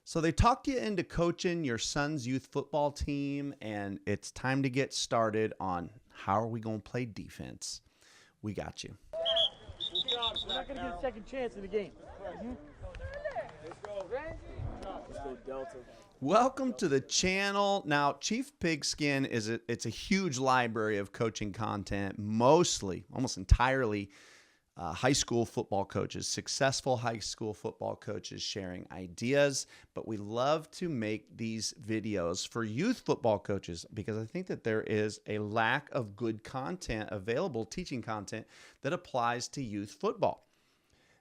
So they talked you into coaching your son's youth football team, and it's time to get started on how are we going to play defense. We got you. We're not going to get a second chance in the game. Let's go Delta. Welcome to the channel. Now, Chief Pigskin it's a huge library of coaching content, mostly, almost entirely, high school football coaches, successful high school football coaches sharing ideas. But we love to make these videos for youth football coaches because I think that there is a lack of good content available, teaching content that applies to youth football.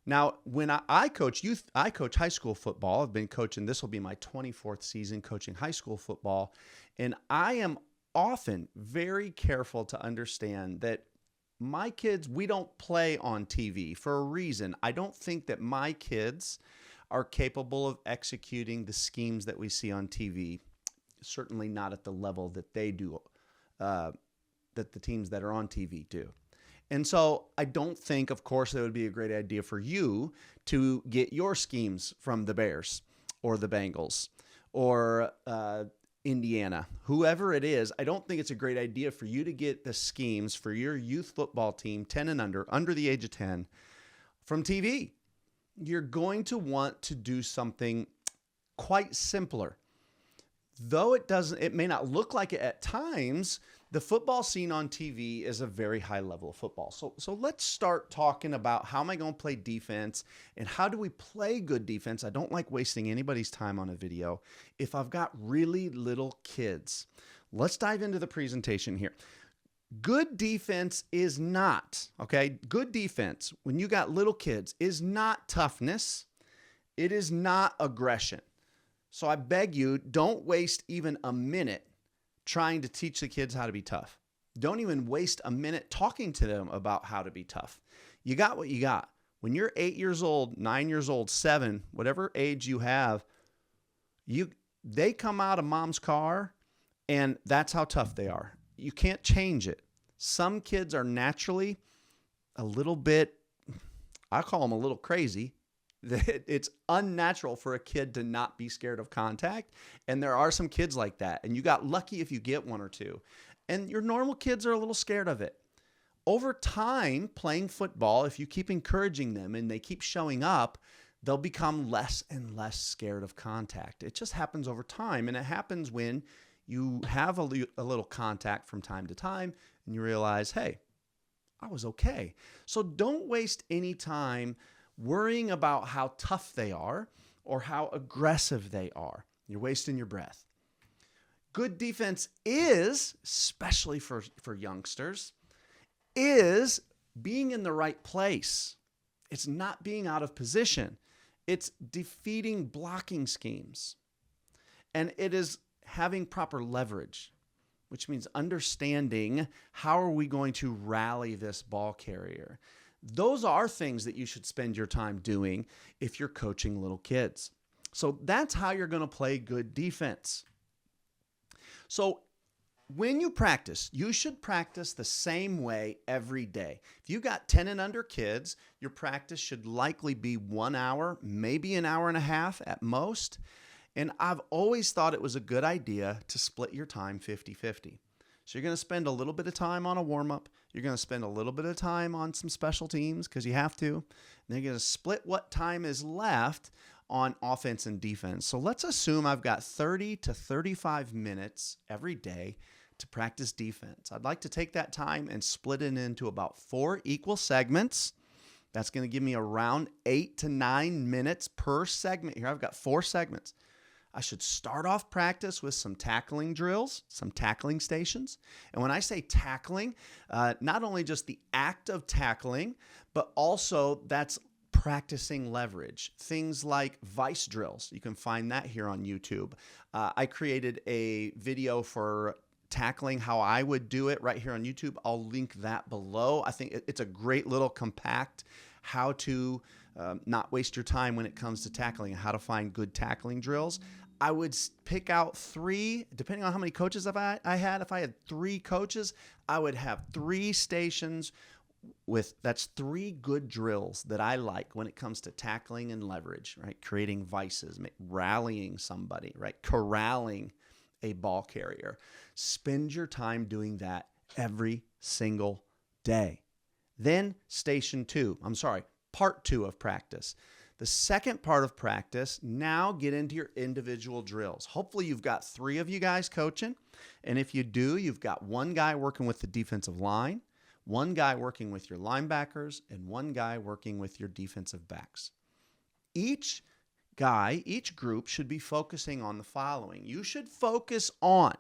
Now, when I coach youth, I coach high school football. I've been coaching, this will be my 24th season coaching high school football. And I am often very careful to understand that my kids, we don't play on TV for a reason. I don't think that my kids are capable of executing the schemes that we see on TV, certainly not at the level that they do, that the teams that are on TV do. And so I don't think, of course, that would be a great idea for you to get your schemes from the Bears or the Bengals or Indiana, whoever it is. I don't think it's a great idea for you to get the schemes for your youth football team, 10 and under the age of 10, from TV. You're going to want to do something quite simpler. Though it may not look like it at times, the football scene on TV is a very high level of football. So let's start talking about how am I going to play defense and how do we play good defense? I don't like wasting anybody's time on a video if I've got really little kids. Let's dive into the presentation here. Good defense is not, okay? Good defense, when you got little kids, is not toughness. It is not aggression. So I beg you, don't waste even a minute trying to teach the kids how to be tough. Don't even waste a minute talking to them about how to be tough. You got what you got. When you're 8 years old, 9 years old, 7, whatever age you have, they come out of mom's car and that's how tough they are. You can't change it. Some kids are naturally a little bit, I call them a little crazy. It's unnatural for a kid to not be scared of contact. And there are some kids like that. And you got lucky if you get one or two. And your normal kids are a little scared of it. Over time, playing football, if you keep encouraging them and they keep showing up, they'll become less and less scared of contact. It just happens over time. And it happens when you have a little contact from time to time and you realize, hey, I was okay. So don't waste any time worrying about how tough they are or how aggressive they are. You're wasting your breath. Good defense is, especially for youngsters, is being in the right place. It's not being out of position. It's defeating blocking schemes. And it is having proper leverage, which means understanding how are we going to rally this ball carrier. Those are things that you should spend your time doing if you're coaching little kids. So that's how you're going to play good defense. So when you practice, you should practice the same way every day. If you got 10 and under kids, your practice should likely be 1 hour, maybe an hour and a half at most. And I've always thought it was a good idea to split your time 50-50. So you're going to spend a little bit of time on a warm-up. You're going to spend a little bit of time on some special teams because you have to. And then you're going to split what time is left on offense and defense. So let's assume I've got 30 to 35 minutes every day to practice defense. I'd like to take that time and split it into about 4 equal segments. That's going to give me around 8 to 9 minutes per segment. Here I've got 4 segments. I should start off practice with some tackling drills, some tackling stations. And when I say tackling, not only just the act of tackling, but also that's practicing leverage. Things like vice drills. You can find that here on YouTube. I created a video for tackling how I would do it right here on YouTube. I'll link that below. I think it's a great little compact how to not waste your time when it comes to tackling and how to find good tackling drills. I would pick out 3, depending on how many coaches I had. If I had 3 coaches, I would have 3 stations that's 3 good drills that I like when it comes to tackling and leverage, right? Creating vices, rallying somebody, right? Corralling a ball carrier. Spend your time doing that every single day. Then part 2 of practice. The second part of practice, now get into your individual drills. Hopefully you've got 3 of you guys coaching. And if you do, you've got 1 guy working with the defensive line, 1 guy working with your linebackers, and 1 guy working with your defensive backs. Each group should be focusing on the following. You should focus on,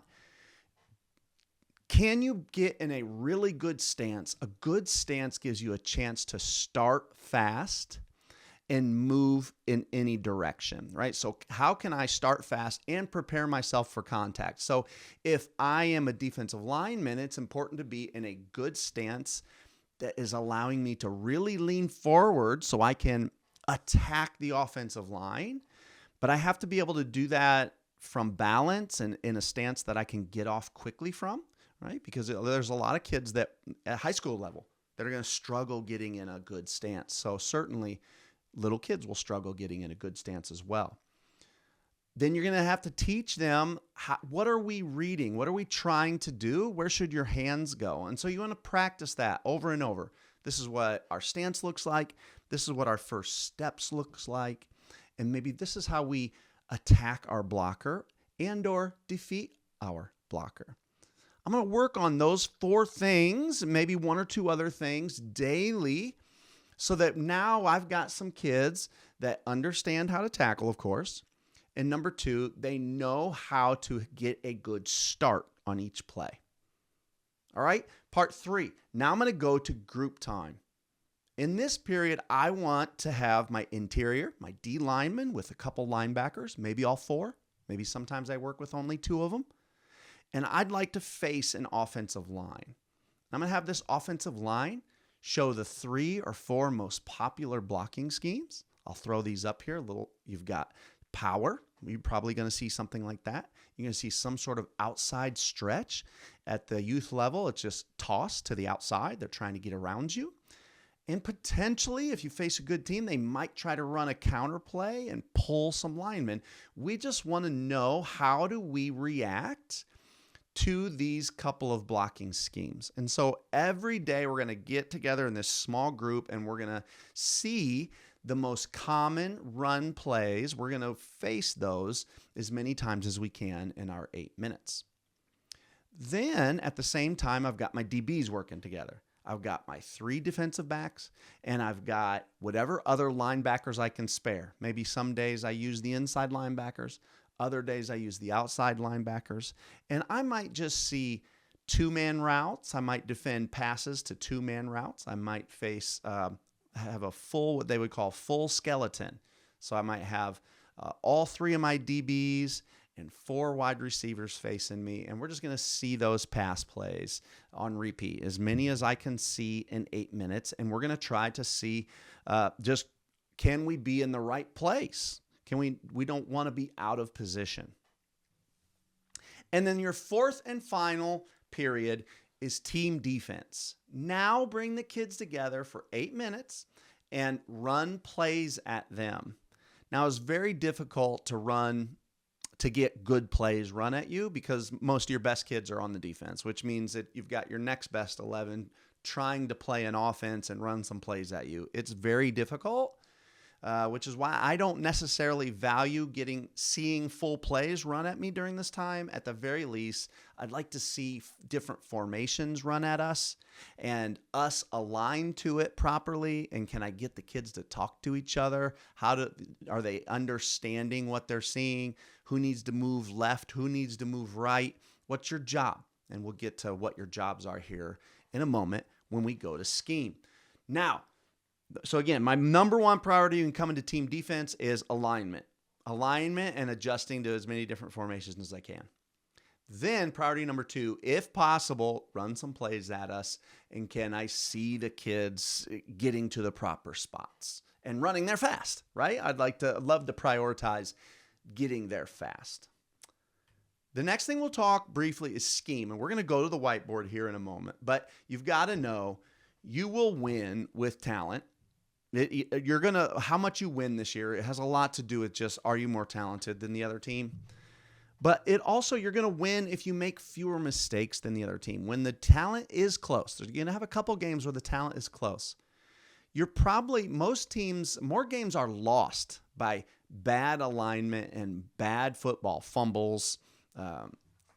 can you get in a really good stance? A good stance gives you a chance to start fast and move in any direction, right? So how can I start fast and prepare myself for contact? So if I am a defensive lineman, it's important to be in a good stance that is allowing me to really lean forward so I can attack the offensive line. But I have to be able to do that from balance and in a stance that I can get off quickly from, right? Because there's a lot of kids that at high school level that are going to struggle getting in a good stance. So certainly little kids will struggle getting in a good stance as well. Then you're going to have to teach them, what are we reading? What are we trying to do? Where should your hands go? And so you want to practice that over and over. This is what our stance looks like. This is what our first steps looks like. And maybe this is how we attack our blocker and or defeat our blocker. I'm going to work on those 4 things, maybe 1 or 2 other things daily, so that now I've got some kids that understand how to tackle, of course. And number 2, they know how to get a good start on each play. All right, part 3. Now I'm going to go to group time. In this period, I want to have my interior, my D linemen with a couple linebackers, maybe all 4. Maybe sometimes I work with only 2 of them. And I'd like to face an offensive line. I'm going to have this offensive line show the 3 or 4 most popular blocking schemes. I'll throw these up here. You've got power. You're probably going to see something like that. You're going to see some sort of outside stretch. At the youth level, it's just toss to the outside. They're trying to get around you. And potentially, if you face a good team, they might try to run a counter play and pull some linemen. We just want to know, how do we react to these couple of blocking schemes? And so every day we're going to get together in this small group and we're going to see the most common run plays. We're going to face those as many times as we can in our 8 minutes. Then at the same time, I've got my DBs working together. I've got my 3 defensive backs, and I've got whatever other linebackers I can spare. Maybe some days I use the inside linebackers. Other days I use the outside linebackers. And I might just see 2-man routes. I might defend passes to 2-man routes. I might have a full, what they would call full skeleton. So I might have all 3 of my DBs and 4 wide receivers facing me. And we're just going to see those pass plays on repeat, as many as I can see in 8 minutes. And we're going to try to see can we be in the right place? We don't want to be out of position. And then your 4th and final period is team defense. Now bring the kids together for 8 minutes and run plays at them. Now it's very difficult to get good plays run at you because most of your best kids are on the defense, which means that you've got your next best 11 trying to play an offense and run some plays at you. It's very difficult. Which is why I don't necessarily value seeing full plays run at me during this time. At the very least, I'd like to see different formations run at us and us align to it properly. And can I get the kids to talk to each other? Are they understanding what they're seeing? Who needs to move left? Who needs to move right? What's your job? And we'll get to what your jobs are here in a moment when we go to scheme. Now, so again, my number 1 priority in coming to team defense is alignment and adjusting to as many different formations as I can. Then priority number 2, if possible, run some plays at us. And can I see the kids getting to the proper spots and running there fast, right? I'd love to prioritize getting there fast. The next thing we'll talk briefly is scheme. And we're going to go to the whiteboard here in a moment. But you've got to know, You will win with talent. How much you win this year, it has a lot to do with just, are you more talented than the other team? But it also, you're going to win if you make fewer mistakes than the other team. When the talent is close, you're going to have a couple games where the talent is close. More games are lost by bad alignment and bad football, fumbles,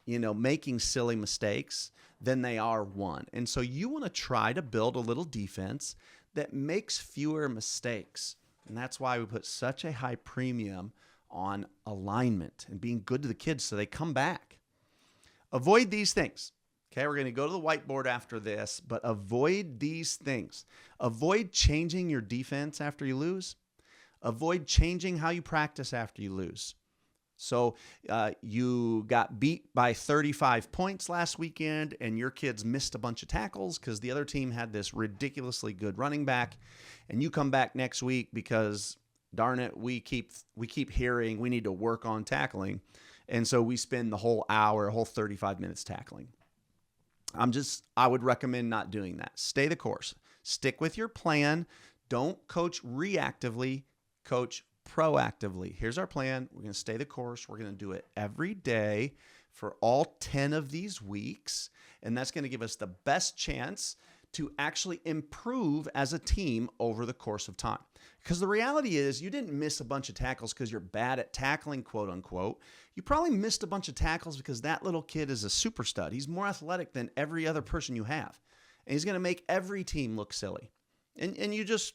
making silly mistakes than they are won. And so you want to try to build a little defense that makes fewer mistakes. And that's why we put such a high premium on alignment and being good to the kids so they come back. Avoid these things. Okay, we're going to go to the whiteboard after this, but avoid these things. Avoid changing your defense after you lose. Avoid changing how you practice after you lose. So you got beat by 35 points last weekend and your kids missed a bunch of tackles because the other team had this ridiculously good running back, and you come back next week because, darn it, we keep hearing we need to work on tackling. And so we spend the whole 35 minutes tackling. I would recommend not doing that. Stay the course. Stick with your plan. Don't coach reactively, coach proactively. Here's our plan. We're going to stay the course. We're going to do it every day for all 10 of these weeks. And that's going to give us the best chance to actually improve as a team over the course of time. Because the reality is, you didn't miss a bunch of tackles because you're bad at tackling, quote unquote. You probably missed a bunch of tackles because that little kid is a super stud. He's more athletic than every other person you have. And he's going to make every team look silly. And you just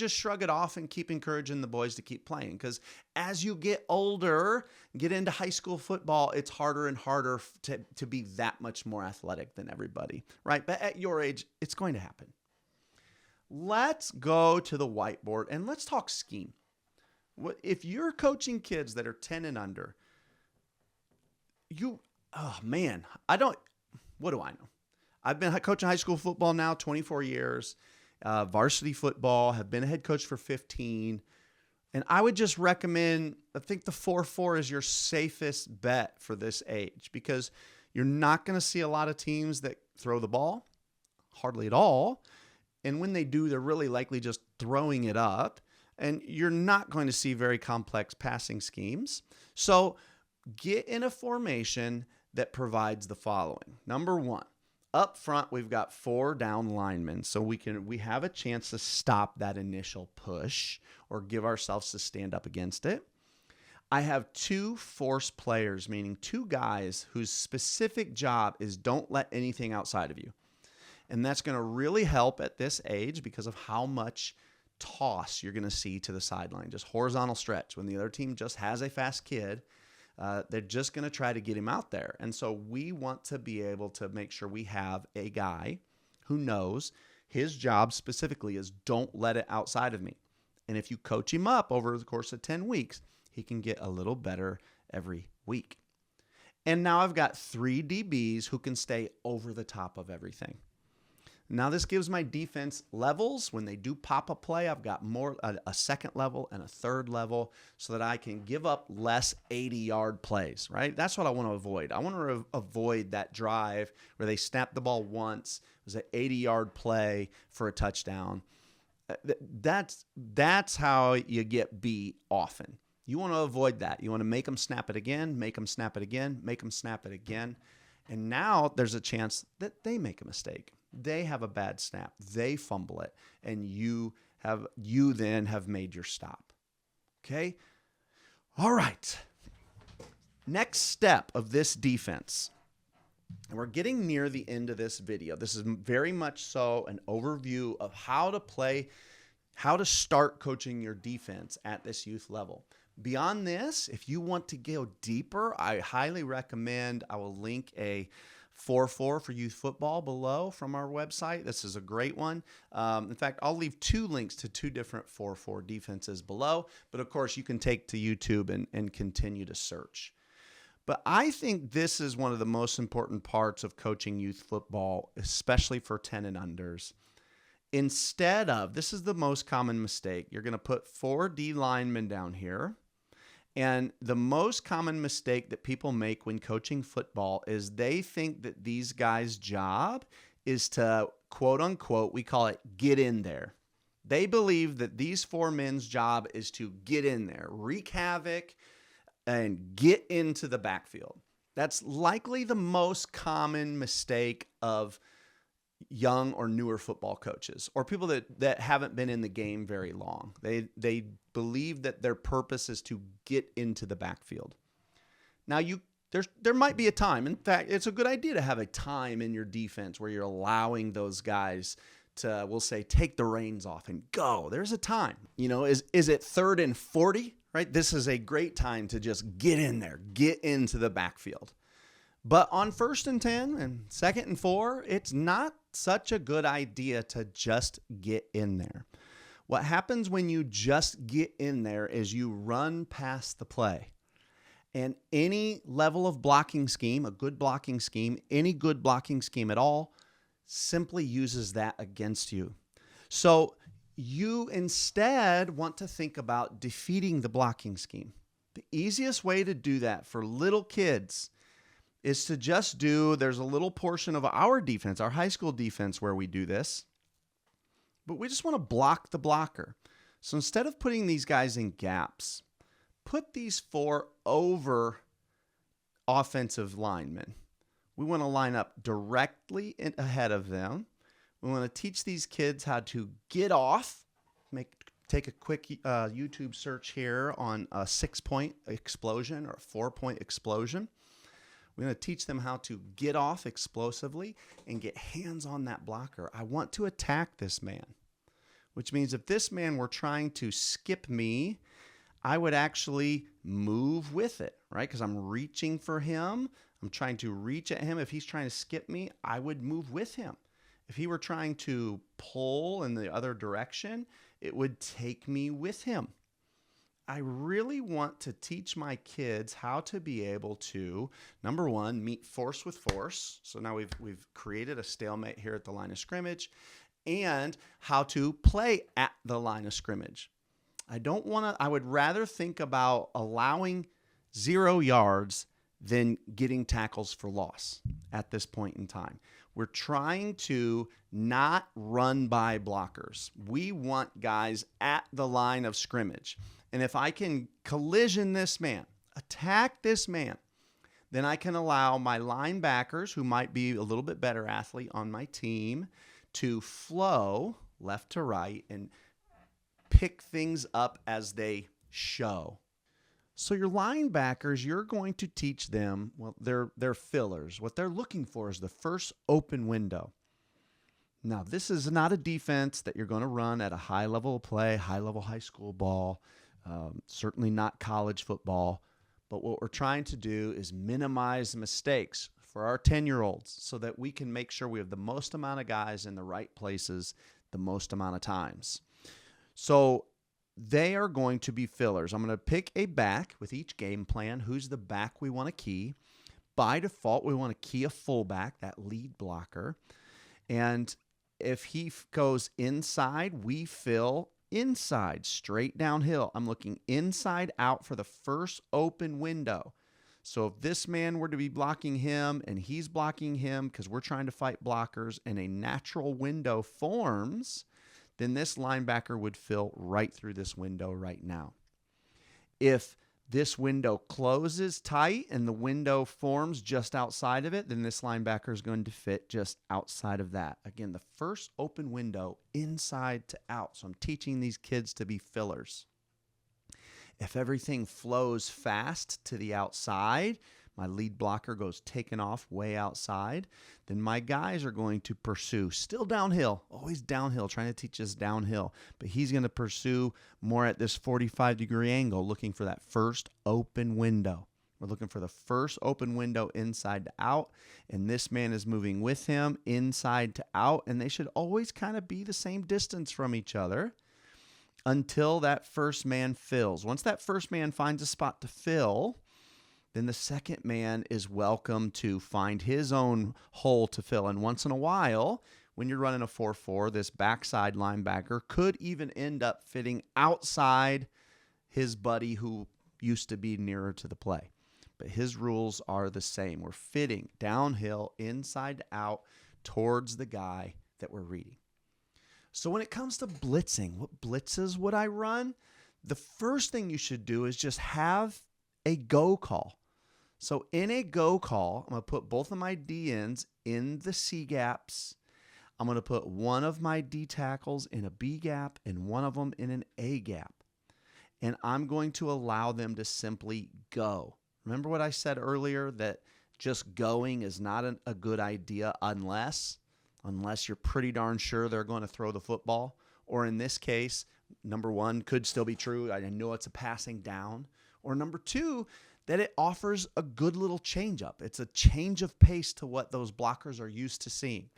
shrug it off and keep encouraging the boys to keep playing. Because as you get older, get into high school football, it's harder and harder to be that much more athletic than everybody, right? But at your age, it's going to happen. Let's go to the whiteboard and let's talk scheme. If you're coaching kids that are 10 and under, what do I know? I've been coaching high school football now 24 years, varsity football, have been a head coach for 15. And I would just recommend, I think the 4-4 is your safest bet for this age, because you're not going to see a lot of teams that throw the ball, hardly at all. And when they do, they're really likely just throwing it up. And you're not going to see very complex passing schemes. So get in a formation that provides the following. Number one, up front, we've got 4 down linemen. So we have a chance to stop that initial push or give ourselves to stand up against it. I have 2 force players, meaning 2 guys whose specific job is don't let anything outside of you. And that's going to really help at this age because of how much toss you're going to see to the sideline, just horizontal stretch. When the other team just has a fast kid, they're just going to try to get him out there. And so we want to be able to make sure we have a guy who knows his job specifically is don't let it outside of me. And if you coach him up over the course of 10 weeks, he can get a little better every week. And now I've got 3 DBs who can stay over the top of everything. Now this gives my defense levels. When they do pop a play, I've got a second level and a third level so that I can give up less 80-yard plays, right? That's what I want to avoid. I want to avoid that drive where they snap the ball once. It was an 80-yard play for a touchdown. That's how you get beat often. You want to avoid that. You want to make them snap it again, make them snap it again, make them snap it again. And now there's a chance that they make a mistake. They have a bad snap. They fumble it. And you then have made your stop. Okay? All right. Next step of this defense. And we're getting near the end of this video. This is very much so an overview of how to start coaching your defense at this youth level. Beyond this, if you want to go deeper, I highly recommend, I will link a 4-4 for youth football below from our website. This is a great one. In fact, I'll leave 2 links to 2 different 4-4 defenses below. But of course, you can take to YouTube and continue to search. But I think this is one of the most important parts of coaching youth football, especially for 10 and unders. Instead of, this is the most common mistake, you're going to put 4 D linemen down here. And the most common mistake that people make when coaching football is they think that these guys' job is to, quote unquote, we call it get in there. They believe that these four men's job is to get in there, wreak havoc, and get into the backfield. That's likely the most common mistake of young or newer football coaches or people that haven't been in the game very long. They believe that their purpose is to get into the backfield. Now, there might be a time. In fact, it's a good idea to have a time in your defense where you're allowing those guys to, we'll say, take the reins off and go. There's a time. Is it 3rd and 40? Right? This is a great time to just get in there, get into the backfield. But on 1st and 10 and 2nd and 4, it's not such a good idea to just get in there. What happens when you just get in there is you run past the play. And any level of blocking scheme, a good blocking scheme, any good blocking scheme at all, simply uses that against you. So you instead want to think about defeating the blocking scheme. The easiest way to do that for little kids is to just there's a little portion of our defense, our high school defense, where we do this, but we just want to block the blocker. So instead of putting these guys in gaps, put these 4 over offensive linemen. We want to line up directly ahead of them. We want to teach these kids how to get off. Take a quick YouTube search here on a 6-point explosion or a 4-point explosion. We're going to teach them how to get off explosively and get hands on that blocker. I want to attack this man, which means if this man were trying to skip me, I would actually move with it, right? Because I'm reaching for him. I'm trying to reach at him. If he's trying to skip me, I would move with him. If he were trying to pull in the other direction, it would take me with him. I really want to teach my kids how to be able to, number one, meet force with force. So now we've created a stalemate here at the line of scrimmage, and how to play at the line of scrimmage. I would rather think about allowing 0 yards than getting tackles for loss at this point in time. We're trying to not run by blockers. We want guys at the line of scrimmage. And if I can collision this man, attack this man, then I can allow my linebackers, who might be a little bit better athlete on my team, to flow left to right and pick things up as they show. So your linebackers, you're going to teach them, well, they're fillers. What they're looking for is the first open window. Now, this is not a defense that you're going to run at a high level of play, high level high school ball, certainly not college football. But what we're trying to do is minimize mistakes for our 10-year-olds so that we can make sure we have the most amount of guys in the right places the most amount of times. So they are going to be fillers. I'm going to pick a back with each game plan. Who's the back we want to key? By default, we want to key a fullback, that lead blocker. And if he goes inside, we fill inside, straight downhill. I'm looking inside out for the first open window. So if this man were to be blocking him and he's blocking him because we're trying to fight blockers and a natural window forms, then this linebacker would fill right through this window right now. If this window closes tight and the window forms just outside of it, then this linebacker is going to fit just outside of that. Again, the first open window inside to out. So I'm teaching these kids to be fillers. If everything flows fast to the outside, my lead blocker goes taking off way outside, then my guys are going to pursue, still downhill, always downhill, trying to teach us downhill, but he's going to pursue more at this 45-degree angle, looking for that first open window. We're looking for the first open window inside to out, and this man is moving with him inside to out, and they should always kind of be the same distance from each other until that first man fills. Once that first man finds a spot to fill, then the second man is welcome to find his own hole to fill. And once in a while, when you're running a 4-4, this backside linebacker could even end up fitting outside his buddy who used to be nearer to the play. But his rules are the same. We're fitting downhill, inside out, towards the guy that we're reading. So when it comes to blitzing, what blitzes would I run? The first thing you should do is just have a go call. So in a go call, I'm going to put both of my DNs in the C gaps. I'm going to put one of my D tackles in a B gap and one of them in an A gap. And I'm going to allow them to simply go. Remember what I said earlier, that just going is not a good idea unless you're pretty darn sure they're going to throw the football. Or in this case, number one, could still be true. I know it's a passing down. Or number two, that it offers a good little change up. It's a change of pace to what those blockers are used to seeing.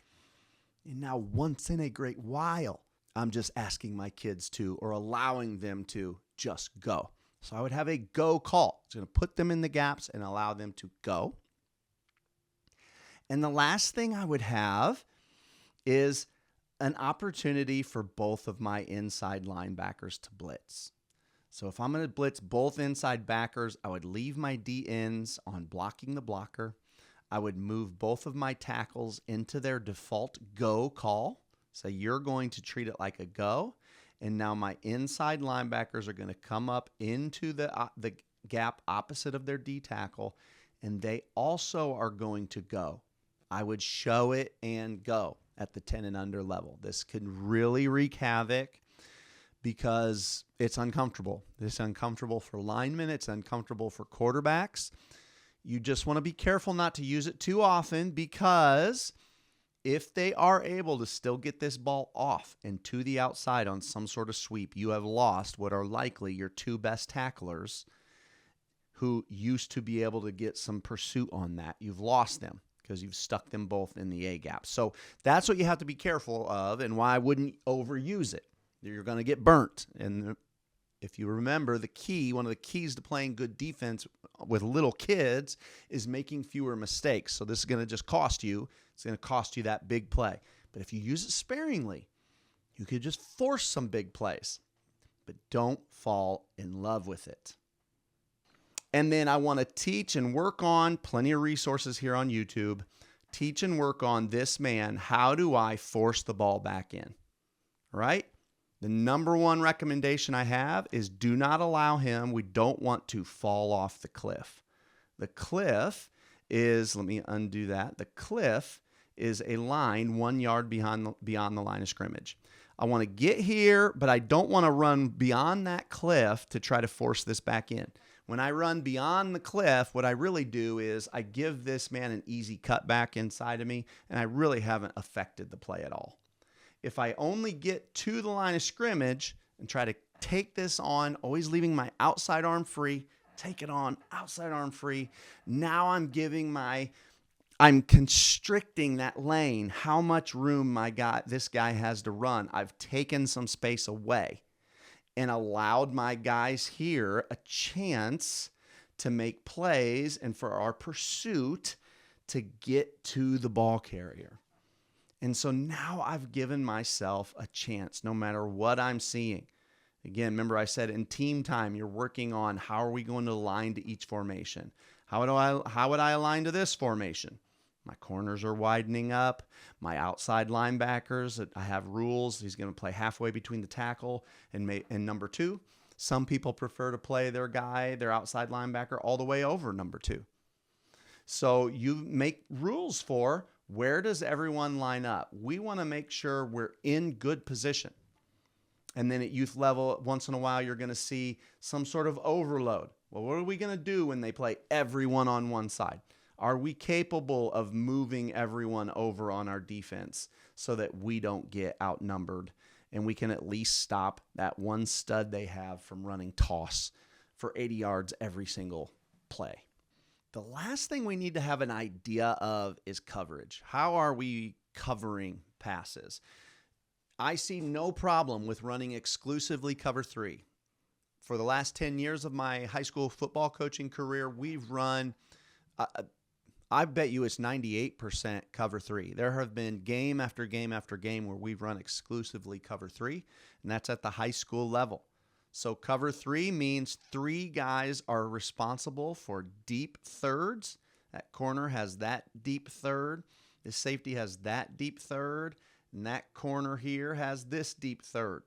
And now once in a great while, I'm just asking my kids to, or allowing them to just go. So I would have a go call. It's going to put them in the gaps and allow them to go. And the last thing I would have is an opportunity for both of my inside linebackers to blitz. So if I'm going to blitz both inside backers, I would leave my DNs on blocking the blocker. I would move both of my tackles into their default go call. So you're going to treat it like a go. And now my inside linebackers are going to come up into the gap opposite of their D tackle, and they also are going to go. I would show it and go at the 10 and under level. This can really wreak havoc because it's uncomfortable. It's uncomfortable for linemen. It's uncomfortable for quarterbacks. You just want to be careful not to use it too often, because if they are able to still get this ball off and to the outside on some sort of sweep, you have lost what are likely your two best tacklers who used to be able to get some pursuit on that. You've lost them because you've stuck them both in the A gap. So that's what you have to be careful of, and why I wouldn't overuse it. You're going to get burnt. And if you remember, one of the keys to playing good defense with little kids is making fewer mistakes. So this is going to just cost you. It's going to cost you that big play. But if you use it sparingly, you could just force some big plays. But don't fall in love with it. And then I want to teach and work on, plenty of resources here on YouTube, teach and work on this man. How do I force the ball back in? All right? The number one recommendation I have is do not allow him. We don't want to fall off the cliff. The cliff is, let me undo that. The cliff is a line 1 yard beyond the line of scrimmage. I want to get here, but I don't want to run beyond that cliff to try to force this back in. When I run beyond the cliff, what I really do is I give this man an easy cutback inside of me, and I really haven't affected the play at all. If I only get to the line of scrimmage and try to take this on, always leaving my outside arm free, take it on, outside arm free, now I'm constricting that lane, how much room this guy has to run. I've taken some space away and allowed my guys here a chance to make plays and for our pursuit to get to the ball carrier. And so now I've given myself a chance no matter what I'm seeing. Again, remember I said in team time, you're working on how are we going to align to each formation? How would I align to this formation? My corners are widening up. My outside linebackers, I have rules. He's going to play halfway between the tackle and number two. Some people prefer to play their outside linebacker, all the way over number two. So you make rules for where does everyone line up. We want to make sure we're in good position. And then at youth level, once in a while, you're going to see some sort of overload. Well, what are we going to do when they play everyone on one side? Are we capable of moving everyone over on our defense so that we don't get outnumbered and we can at least stop that one stud they have from running toss for 80 yards every single play? The last thing we need to have an idea of is coverage. How are we covering passes? I see no problem with running exclusively cover three. For the last 10 years of my high school football coaching career, we've run, I bet you it's 98% cover three. There have been game after game after game where we've run exclusively cover three, and that's at the high school level. So cover three means three guys are responsible for deep thirds. That corner has that deep third. This safety has that deep third, and that corner here has this deep third.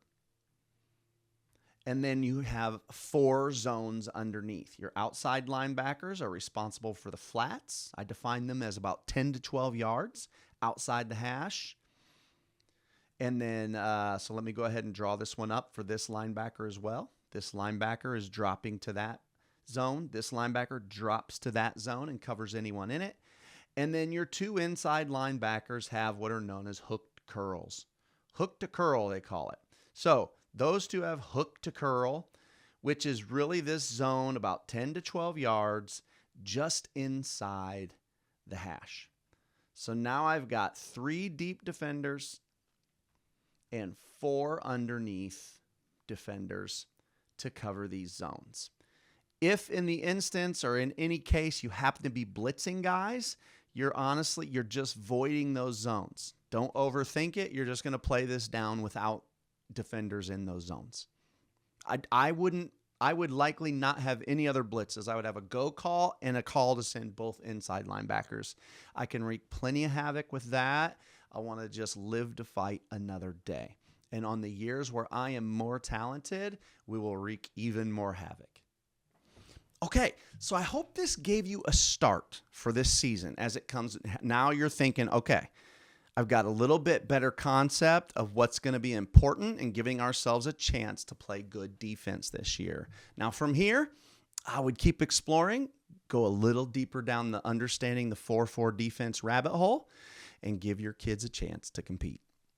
And then you have 4 zones underneath. Your outside linebackers are responsible for the flats. I define them as about 10 to 12 yards outside the hash. And then, so let me go ahead and draw this one up for this linebacker as well. This linebacker is dropping to that zone. This linebacker drops to that zone and covers anyone in it. And then your 2 inside linebackers have what are known as hooked curls. Hook to curl, they call it. So those 2 have hook to curl, which is really this zone about 10 to 12 yards just inside the hash. So now I've got 3 deep defenders and 4 underneath defenders to cover these zones. If in the instance or in any case you happen to be blitzing guys, you're just voiding those zones. Don't overthink it. You're just going to play this down without defenders in those zones. I would likely not have any other blitzes. I would have a go call and a call to send both inside linebackers. I can wreak plenty of havoc with that. I want to just live to fight another day. And on the years where I am more talented, we will wreak even more havoc. Okay, so I hope this gave you a start for this season as it comes. Now you're thinking, okay, I've got a little bit better concept of what's going to be important and giving ourselves a chance to play good defense this year. Now from here, I would keep exploring, go a little deeper down the understanding the 4-4 defense rabbit hole, and give your kids a chance to compete.